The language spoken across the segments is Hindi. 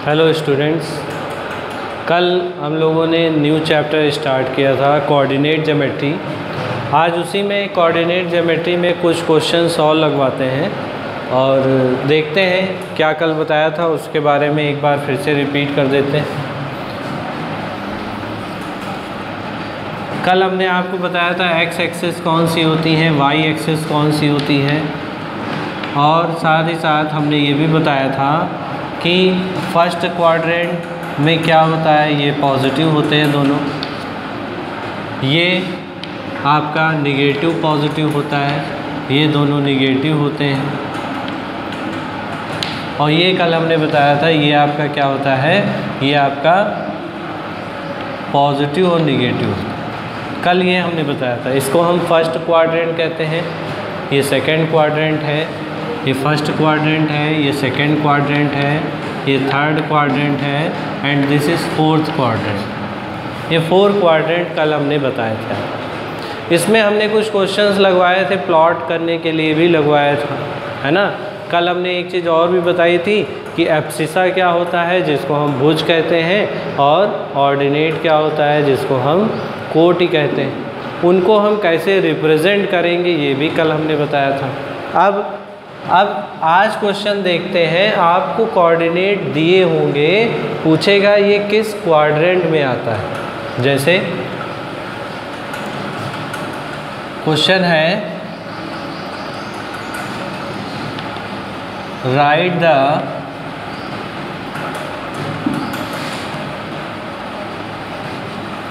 हेलो स्टूडेंट्स, कल हम लोगों ने न्यू चैप्टर स्टार्ट किया था कोऑर्डिनेट ज्योमेट्री। आज उसी में कोऑर्डिनेट ज्योमेट्री में कुछ क्वेश्चन सॉल्व लगवाते हैं और देखते हैं क्या कल बताया था उसके बारे में एक बार फिर से रिपीट कर देते हैं। कल हमने आपको बताया था एक्स एक्सिस कौन सी होती है, वाई एक्सिस कौन सी होती है, और साथ ही साथ हमने ये भी बताया था कि फर्स्ट क्वाड्रेंट में क्या होता है, ये पॉजिटिव होते हैं दोनों, ये आपका निगेटिव पॉजिटिव होता है, ये दोनों निगेटिव होते हैं। और ये कल हमने बताया था ये आपका क्या होता है, ये आपका पॉजिटिव और निगेटिव। कल ये हमने बताया था, इसको हम फर्स्ट क्वाड्रेंट कहते हैं, ये सेकंड क्वाड्रेंट है, ये फर्स्ट क्वाड्रेंट है, ये सेकंड क्वाड्रेंट है, ये थर्ड क्वाड्रेंट है and this is fourth quadrant. ये फोर क्वाड्रेंट कल हमने बताया था। इसमें हमने कुछ क्वेश्चंस लगवाए थे, प्लॉट करने के लिए भी लगवाया था, है ना। कल हमने एक चीज़ और भी बताई थी कि एब्सिसा क्या होता है जिसको हम भुज कहते हैं, और ऑर्डिनेट क्या होता है जिसको हम कोटि कहते हैं। उनको हम कैसे रिप्रेजेंट करेंगे ये भी कल हमने बताया था। अब आज क्वेश्चन देखते हैं। आपको कोऑर्डिनेट दिए होंगे, पूछेगा ये किस क्वाड्रेंट में आता है। जैसे क्वेश्चन है, right the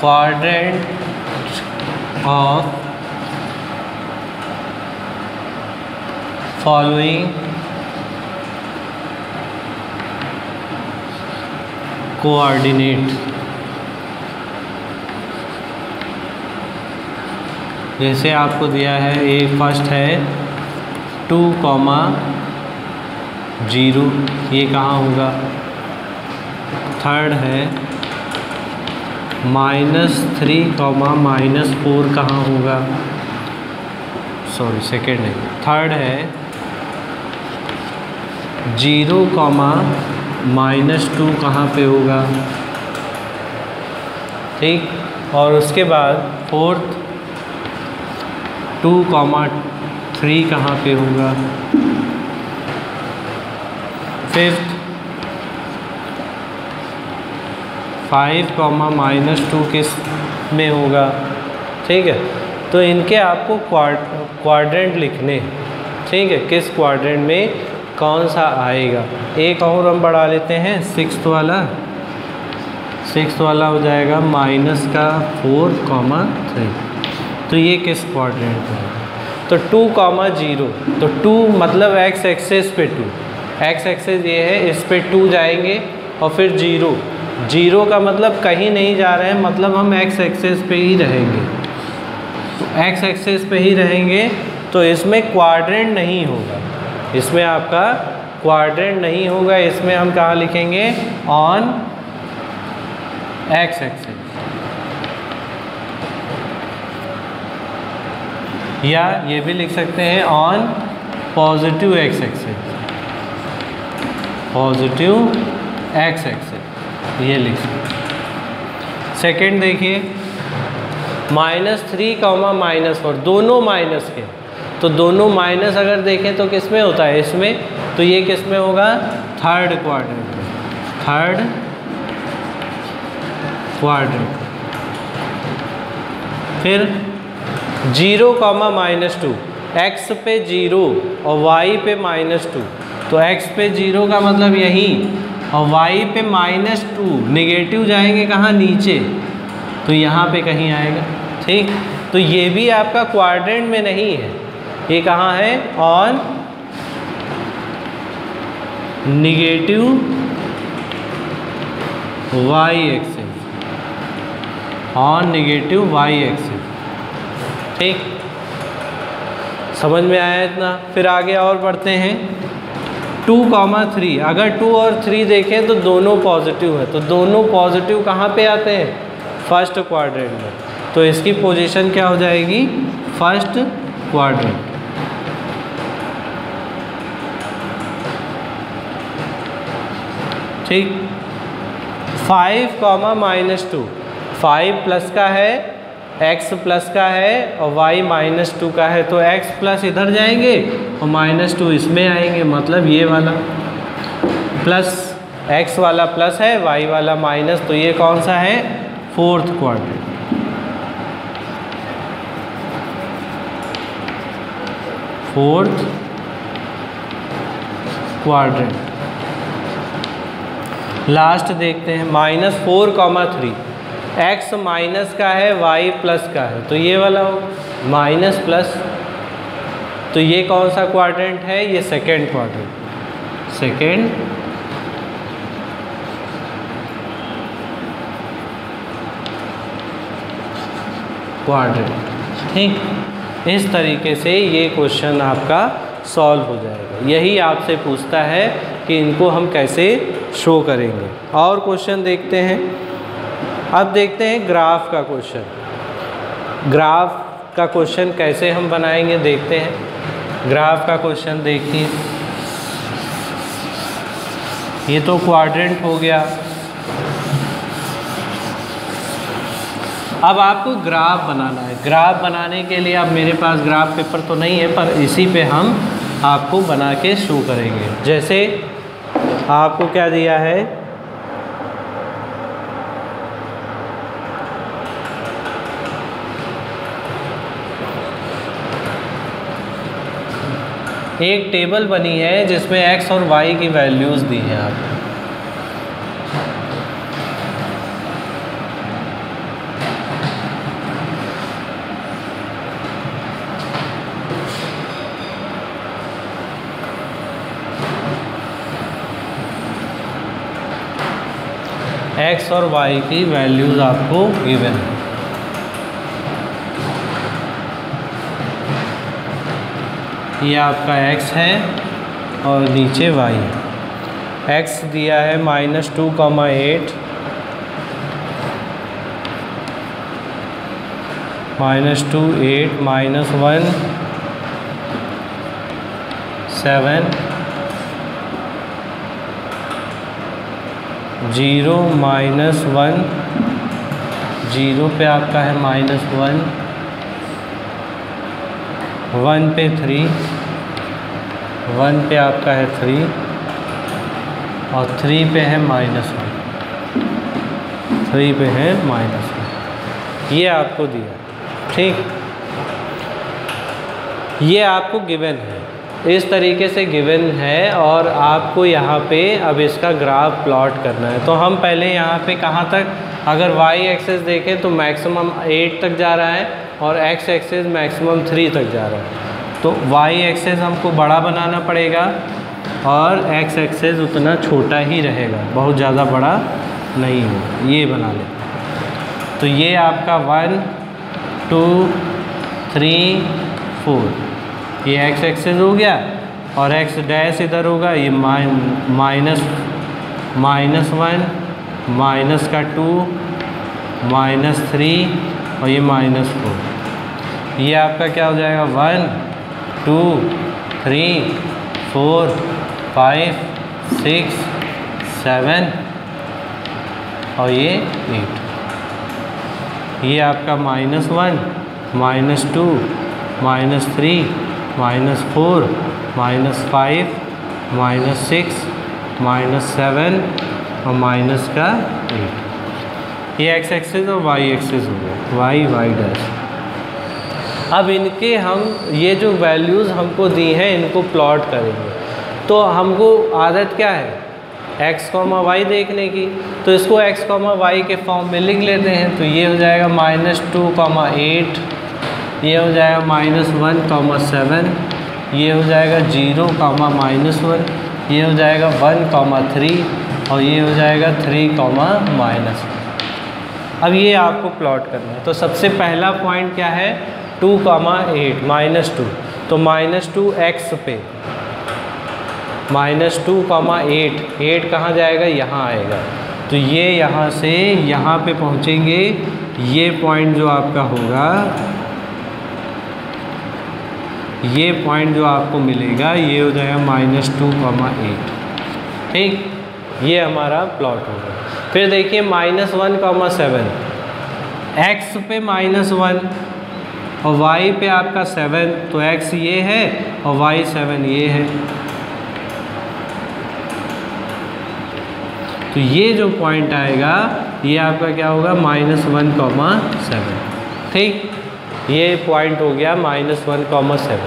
quadrant of following coordinate. जैसे आपको दिया है, एक फर्स्ट है 2,0, ये कहाँ होगा। थर्ड है -3, कहाँ होगा। सॉरी, सेकेंड है। थर्ड है 0, -2 कहाँ पे होगा, ठीक। और उसके बाद फोर्थ 2,3 कहाँ पे होगा। फिफ्थ 5, -2 किस में होगा, ठीक है। तो इनके आपको क्वाड्रेंट लिखने, ठीक है, किस क्वाड्रेंट में कौन सा आएगा। एक और हम बढ़ा लेते हैं, सिक्स्थ वाला हो जाएगा -4,3। तो ये किस क्वाड्रेंट में है। तो 2,0, तो 2 मतलब एक्स एक्सेस पे 2, एक्स एक्सेस ये है, इस पे 2 जाएंगे और फिर 0 का मतलब कहीं नहीं जा रहे हैं, मतलब हम एक्स एक्सेस पे ही रहेंगे। तो एक्स एक्सेस पे ही रहेंगे, तो इसमें क्वाड्रेंट नहीं होगा, इसमें आपका क्वाड्रेंट नहीं होगा। इसमें हम कहाँ लिखेंगे, ऑन एक्स एक्सेस, या ये भी लिख सकते हैं on positive x axis, positive x axis, ये लिख सकते हैं। सेकेंड देखिए, -3, -4, दोनों माइनस के, तो दोनों माइनस अगर देखें तो किस में होता है, इसमें। तो ये किस में होगा, थर्ड क्वाड्रेंट में, थर्ड क्वाड्रेंट। फिर 0, -2, x पे 0 और y पे -2, तो x पे 0 का मतलब यही, और y पे -2, निगेटिव जाएंगे कहाँ, नीचे, तो यहाँ पे कहीं आएगा, ठीक। तो ये भी आपका क्वाड्रेंट में नहीं है, ये कहाँ है, on negative y axis, on negative y axis, ठीक। समझ में आया इतना। फिर आगे और बढ़ते हैं, 2,3, अगर 2 और 3 देखें तो दोनों पॉजिटिव है, तो दोनों पॉजिटिव कहाँ पे आते हैं, फर्स्ट क्वाड्रेंट में। तो इसकी पोजीशन क्या हो जाएगी, फर्स्ट क्वाड्रेंट। ठीक। 5 कॉमा -2, 5 प्लस का है, x प्लस का है और y -2 का है, तो x प्लस इधर जाएंगे और -2 इसमें आएंगे, मतलब ये वाला प्लस, x वाला प्लस है, y वाला माइनस, तो ये कौन सा है? Fourth quadrant. Fourth quadrant. Last देखते हैं -4 कॉमा 3, x माइनस का है, y प्लस का है, तो ये वाला हो माइनस प्लस, तो ये कौन सा क्वाड्रेंट है? ये सेकेंड क्वाड्रेंट, सेकेंड क्वाड्रेंट। ठीक, इस तरीके से ये क्वेश्चन आपका सॉल्व हो जाएगा। यही आपसे पूछता है कि इनको हम कैसे शो करेंगे। और क्वेश्चन देखते हैं। अब देखते हैं ग्राफ का क्वेश्चन। ग्राफ का क्वेश्चन कैसे हम बनाएंगे देखते हैं। ग्राफ का क्वेश्चन देखिए, ये तो क्वाड्रेंट हो गया। अब आपको ग्राफ बनाना है। ग्राफ बनाने के लिए अब मेरे पास ग्राफ पेपर तो नहीं है, पर इसी पे हम आपको बना के शो करेंगे। जैसे आपको क्या दिया है, एक टेबल बनी है जिसमें x और y की वैल्यूज़ दी हैं आपको। x और y की वैल्यूज़ आपको गिवन है। ये आपका x है और नीचे y है। x दिया है -2, 8, -2, 8, -1, 7, 0, -1, 0 पे आपका है -1, 1 पे 3, 1 पे आपका है 3 और 3 पे है -1, 3 पे है -1। ये आपको दिया, ठीक, ये आपको गिवन है, इस तरीके से गिवन है। और आपको यहाँ पे अब इसका ग्राफ प्लॉट करना है। तो हम पहले यहाँ पे कहाँ तक, अगर y एक्सेस देखें तो मैक्सिमम 8 तक जा रहा है और x एक्सेस मैक्सिमम 3 तक जा रहा है। तो y एक्सेस हमको बड़ा बनाना पड़ेगा और x एक्सेस उतना छोटा ही रहेगा, बहुत ज़्यादा बड़ा नहीं होगा। ये बना लें। तो ये आपका 1, 2, 3, 4, ये x एक्सेस हो गया और x डैश इधर होगा। ये -1, -2, -3 और ये -4। ये आपका क्या हो जाएगा, 1, 2, 3, 4, 5, 6, 7 और ये 8। ये आपका -1, -2, -3, -4, -5, -6, -7 और माइनस का 8। ये x एक्सेस और y एक्सेस हो गया, y डैश। अब इनके हम ये जो वैल्यूज़ हमको दी हैं इनको प्लॉट करेंगे। तो हमको आदत क्या है, x, y देखने की, तो इसको x, y के फॉर्म में लिख लेते हैं। तो ये हो जाएगा -2, 8, ये हो जाएगा -1, 7, ये हो जाएगा 0, -1, ये हो जाएगा 1, 3 और ये हो जाएगा 3, -1। अब ये आपको प्लॉट करना है। तो सबसे पहला पॉइंट क्या है, 2, 8, -2, तो -2 x पे, -2, 8, 8 कहाँ जाएगा, यहाँ आएगा। तो ये यहाँ से यहाँ पे पहुँचेंगे। ये पॉइंट जो आपका होगा, ये पॉइंट जो आपको मिलेगा ये हो जाएगा -2, 8, ठीक। ये हमारा प्लॉट होगा। फिर देखिए -1,7, x पे -1 और y पे आपका 7, तो x ये है और y 7 ये है। तो ये जो पॉइंट आएगा ये आपका क्या होगा, -1,7। ठीक, ये पॉइंट हो गया -1,7।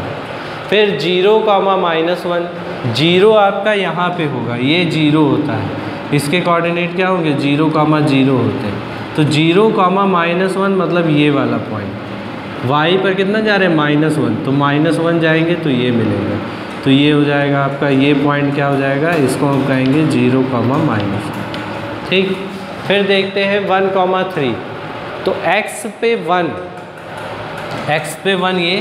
फिर 0,-1, 0 आपका यहाँ पे होगा, ये 0 होता है, इसके कोऑर्डिनेट क्या होंगे, 0,0 होते हैं। तो 0,-1 मतलब ये वाला पॉइंट। y पर कितना जा रहे हैं, -1, तो -1 जाएंगे तो ये मिलेगा। तो ये हो जाएगा आपका, ये पॉइंट क्या हो जाएगा, इसको हम कहेंगे 0,-1। ठीक, फिर देखते हैं 1,3, तो x पे 1 ये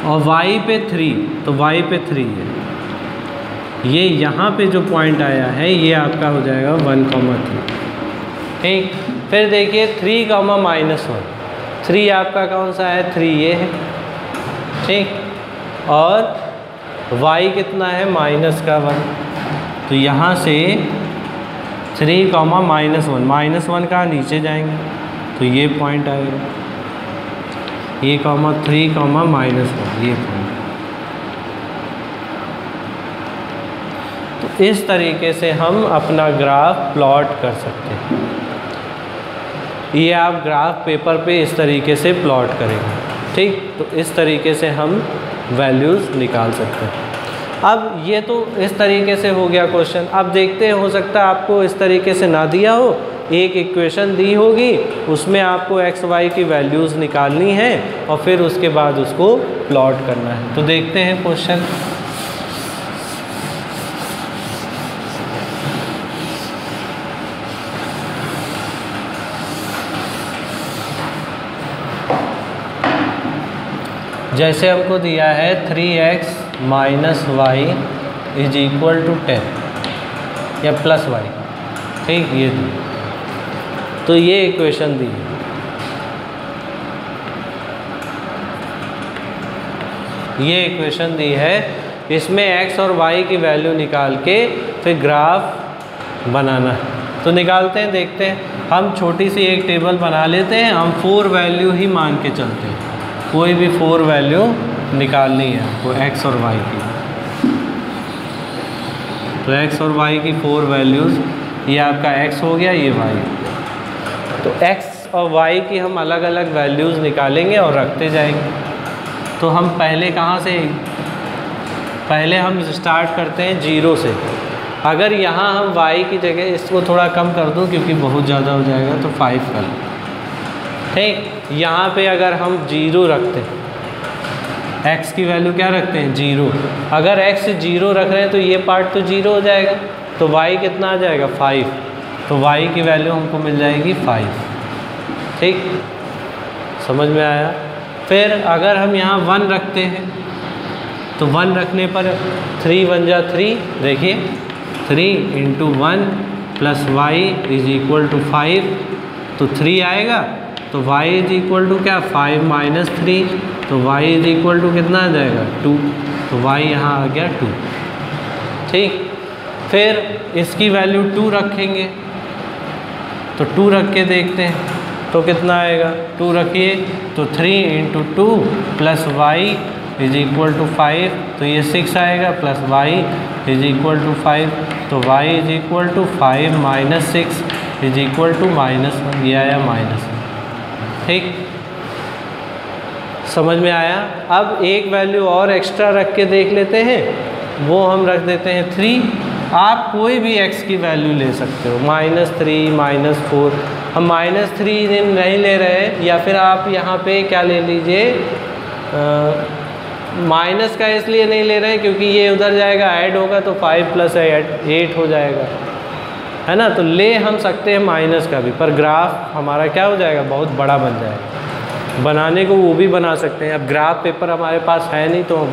और y पे 3, तो y पे 3 है। ये यहाँ पे जो पॉइंट आया है ये आपका हो जाएगा 1,3। ठीक, फिर देखिए 3,-1, 3 आपका कौन सा है, 3 ये है। ठीक, और y कितना है, -1, तो यहाँ से 3,-1, -1 नीचे जाएंगे तो ये पॉइंट आएगा, ये 3,-1 ये पॉइंट। तो इस तरीके से हम अपना ग्राफ प्लॉट कर सकते हैं। ये आप ग्राफ पेपर पे इस तरीके से प्लॉट करेंगे। ठीक, तो इस तरीके से हम वैल्यूज़ निकाल सकते हैं। अब ये तो इस तरीके से हो गया क्वेश्चन। अब देखते हैं, हो सकता है आपको इस तरीके से ना दिया हो, एक इक्वेशन दी होगी, उसमें आपको x y की वैल्यूज़ निकालनी है और फिर उसके बाद उसको प्लॉट करना है। तो देखते हैं क्वेश्चन। जैसे हमको दिया है 3x - y = 10 या +y। ठीक, ये दी, तो ये इक्वेशन दी है। ये इक्वेशन दी है, इसमें x और y की वैल्यू निकाल के फिर ग्राफ बनाना है। तो निकालते हैं, देखते हैं। हम छोटी सी एक टेबल बना लेते हैं, हम 4 वैल्यू ही मान के चलते हैं, कोई भी 4 वैल्यू निकालनी है आपको x और y की। तो x और y की 4 वैल्यूज़, ये आपका x हो गया, ये y। तो x और y की हम अलग अलग वैल्यूज़ निकालेंगे और रखते जाएंगे। तो हम पहले कहाँ से, पहले हम स्टार्ट करते हैं 0 से। अगर यहाँ हम y की जगह इसको थोड़ा कम कर दूँ क्योंकि बहुत ज़्यादा हो जाएगा, तो 5 कर लो। ठीक, यहाँ पे अगर हम 0 रखते हैं, x की वैल्यू क्या रखते हैं, 0। अगर x 0 रख रहे हैं तो ये पार्ट तो 0 हो जाएगा, तो y कितना आ जाएगा, 5। तो y की वैल्यू हमको मिल जाएगी 5। ठीक, समझ में आया। फिर अगर हम यहाँ 1 रखते हैं, तो 1 रखने पर 3 × 1 = 3। देखिए 3 × 1 + y = 5, तो 3 आएगा। तो y = क्या, 5 - 3, तो y = कितना आ जाएगा, 2। तो y यहाँ आ गया 2। ठीक, फिर इसकी वैल्यू 2 रखेंगे, तो 2 रख के देखते हैं तो कितना आएगा। 2 रखिए तो 3 × 2 + y = 5, तो ये 6 आएगा, प्लस y = 5, तो y = 5 - 6 = -1, ये आया -1। ठीक, समझ में आया। अब एक वैल्यू और एक्स्ट्रा रख के देख लेते हैं, वो हम रख देते हैं 3। आप कोई भी x की वैल्यू ले सकते हो, -3 -4। हम -3 नहीं ले रहे हैं, या फिर आप यहाँ पे क्या ले लीजिए, माइनस का इसलिए नहीं ले रहे हैं क्योंकि ये उधर जाएगा, ऐड होगा तो 5 + 8 हो जाएगा, है ना। तो ले हम सकते हैं माइनस का भी, पर ग्राफ हमारा क्या हो जाएगा, बहुत बड़ा बन जाएगा। बनाने को वो भी बना सकते हैं, अब ग्राफ पेपर हमारे पास है नहीं तो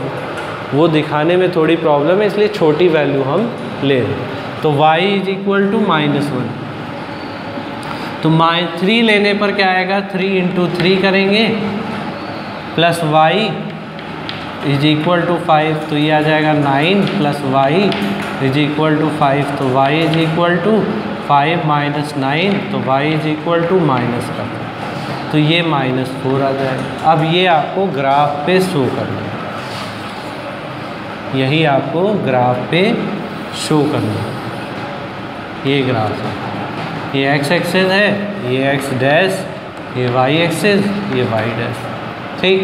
वो दिखाने में थोड़ी प्रॉब्लम है, इसलिए छोटी वैल्यू हम ले रहे हैं। तो y = -1, तो 3 लेने पर क्या आएगा, 3 × 3 करेंगे प्लस y = 5, तो ये आ जाएगा 9 + y इज इक्वल टू 5, तो y is equal to 5 minus 9, तो y is equal to minus का, तो ये -4 आ जाएगा। अब ये आपको ग्राफ पे शो करना है, यही आपको ग्राफ पे शो करना है। ये ग्राफ है, ये x एक्सिस है, ये x डैश, ये y एक्सिस, ये y डैश। ठीक,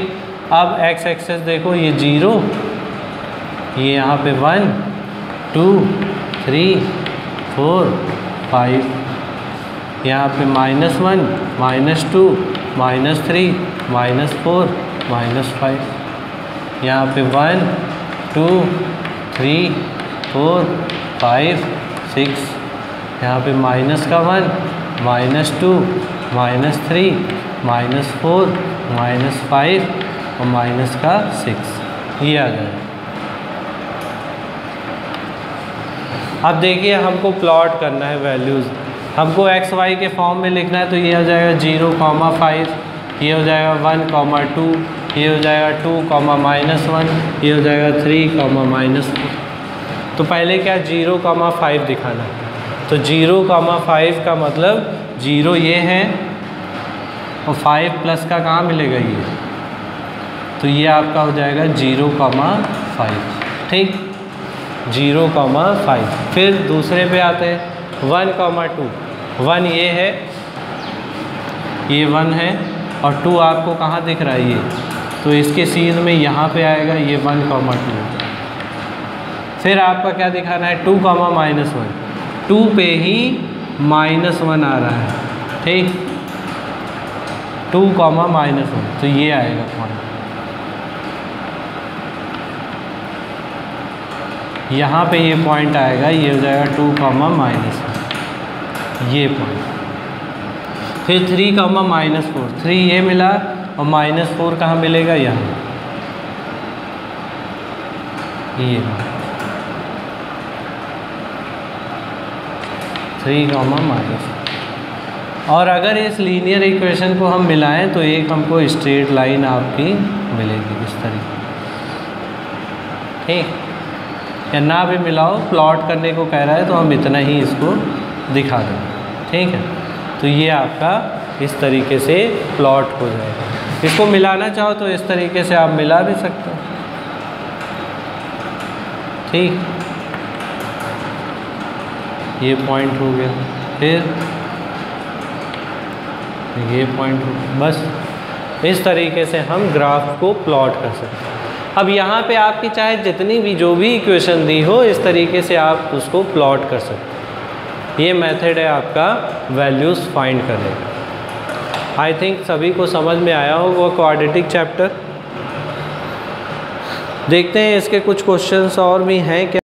अब x एक्सिस देखो, ये 0, ये यहाँ पे 1 2 3 4 5, यहाँ पे -1 -2 -3 -4 -5, यहाँ पे 1 2 3 4 5 6, यहाँ पे माइनस का 1 -2 -3 -4 -5 और माइनस का 6, ये आ जाएगा। अब देखिए हमको प्लॉट करना है वैल्यूज़, हमको एक्स वाई के फॉर्म में लिखना है, तो ये हो जाएगा 0,5, ये हो जाएगा 1,2, ये हो जाएगा 2,-1, ये हो जाएगा 3,-4। तो पहले क्या 0,5 दिखाना है, तो 0,5 का मतलब 0 ये है और 5 प्लस का कहाँ मिलेगा ये, तो ये आपका हो जाएगा 0,5। ठीक, 0,5। फिर दूसरे पे आते हैं 1,2, 1 ये है, ये 1 है और 2 आपको कहाँ दिख रहा है ये, तो इसके सीध में यहाँ पे आएगा ये 1,2। फिर आपका क्या दिखाना है 2,-1, 2 पे ही -1 आ रहा है। ठीक, 2,-1, तो ये आएगा पॉइंट, यहाँ पे ये पॉइंट आएगा, ये हो जाएगा 2,-1, ये पॉइंट। फिर 3,-4, 3 ये मिला और -4 कहाँ मिलेगा, यहाँ, ये 3,-। और अगर इस लीनियर इक्वेशन को हम मिलाएं तो एक हमको स्ट्रेट लाइन आपकी मिलेगी इस तरीके। ठीक, या ना भी मिलाओ, प्लॉट करने को कह रहा है तो हम इतना ही इसको दिखा देंगे। ठीक है, तो ये आपका इस तरीके से प्लॉट हो जाएगा। इसको मिलाना चाहो तो इस तरीके से आप मिला भी सकते हो। ठीक, ये पॉइंट हो गया, फिर ये पॉइंट हो गया, बस इस तरीके से हम ग्राफ को प्लॉट कर सकते हैं। अब यहाँ पे आपकी चाहे जितनी भी जो भी इक्वेशन दी हो, इस तरीके से आप उसको प्लॉट कर सकते हैं। ये मेथड है आपका वैल्यूज़ फाइंड करने का। आई थिंक सभी को समझ में आया होगा क्वाड्रेटिक चैप्टर। देखते हैं इसके कुछ क्वेश्चंस और भी हैं क्या।